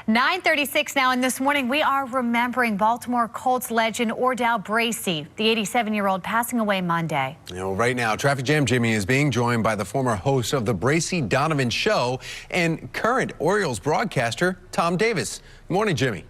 9:36 now, and this morning we are remembering Baltimore Colts legend Ordell Braase, the 87-year-old, passing away Monday. You know, right now, Traffic Jam Jimmy is being joined by the former host of the Braase Donovan Show and current Orioles broadcaster, Tom Davis. Good morning, Jimmy.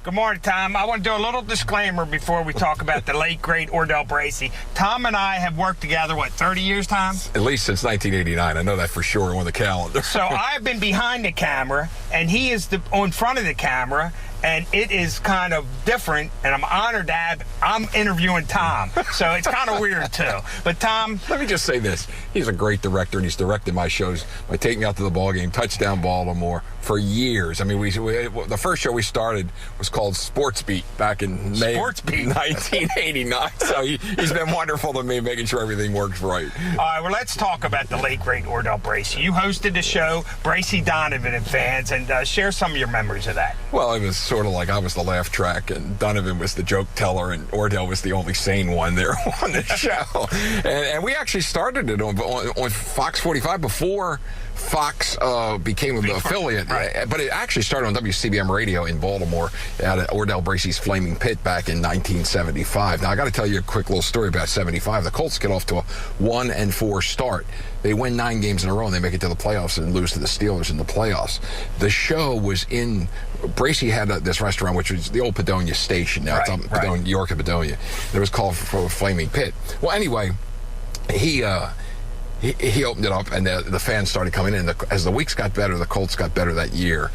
Good morning, Tom. I want to do a little disclaimer before we talk about the late, great Ordell Braase. Tom and I have worked together, 30 years, Tom? At least since 1989. I know that for sure on the calendar. So I've been behind the camera, and he is in front of the camera, and it is kind of different, and I'm honored that I'm interviewing Tom. So it's kind of weird, too. But, Tom... Let me just say this. He's a great director, and he's directed my shows by taking me out to the ball game, Touchdown Baltimore, for years. I mean, the first show we started was called Sports Beat back in May 1989. So he's been wonderful to me, making sure everything works right. All right, well, let's talk about the late, great Ordell Braase. You hosted the show, Braase Donovan and fans, and share some of your memories of that. Well, it was sort of like I was the laugh track, and Donovan was the joke teller, and Ordell was the only sane one there on the show. And we actually started it on Fox 45 before Fox became the affiliate, right. But it actually started on WCBM radio in Baltimore at Ordell Brase's Flaming Pit back in 1975. Now, I got to tell you a quick little story about 75. The Colts get off to a 1-4 start. They win 9 games in a row, and they make it to the playoffs and lose to the Steelers in the playoffs. The show was in... Braase had this restaurant, which was the old Padonia Station. Now it's up in York and Padonia. It was called for Flaming Pit. Well, anyway, he opened it up, and the fans started coming in. As the weeks got better, the Colts got better that year.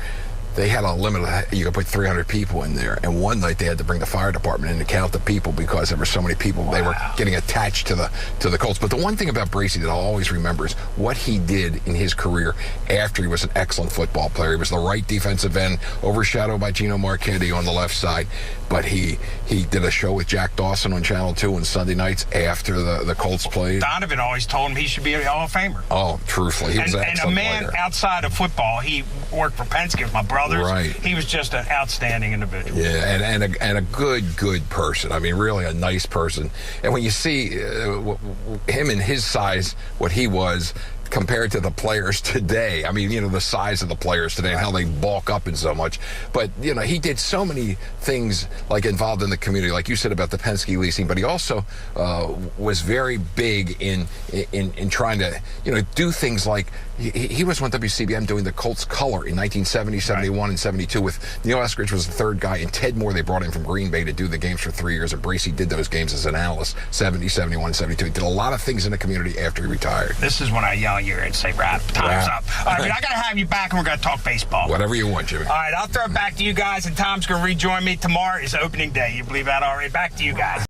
They had a limit of, you could put 300 people in there. And one night they had to bring the fire department in to count the people because there were so many people. Wow. They were getting attached to the Colts. But the one thing about Braase that I'll always remember is what he did in his career after he was an excellent football player. He was the right defensive end, overshadowed by Gino Marchetti on the left side. But he did a show with Jack Dawson on Channel 2 on Sunday nights after the Colts played. Donovan always told him he should be a Hall of Famer. Oh, truthfully. He was an excellent player. And a man outside of football, he worked for Penske with my brothers. Right. He was just an outstanding individual. Yeah, and a good person. I mean, really a nice person. And when you see him and his size, what he was, compared to the players today. I mean, you know, the size of the players today and how they bulk up in so much. But, you know, he did so many things, like, involved in the community, like you said about the Penske leasing, but he also was very big in trying to, you know, do things like, he was on WCBM doing the Colts color in 1970, 71, and 72 with Neil Eskridge was the third guy, and Ted Moore, they brought in from Green Bay to do the games for 3 years, and Braase did those games as an analyst, 70, 71, 72. He did a lot of things in the community after he retired. This is when I yell you and say, time's up. All right, I got to have you back, and we're going to talk baseball. Whatever you want, Jimmy. All right, I'll throw it back to you guys, and Tom's going to rejoin me. Tomorrow is opening day. You believe that already? Back to you guys.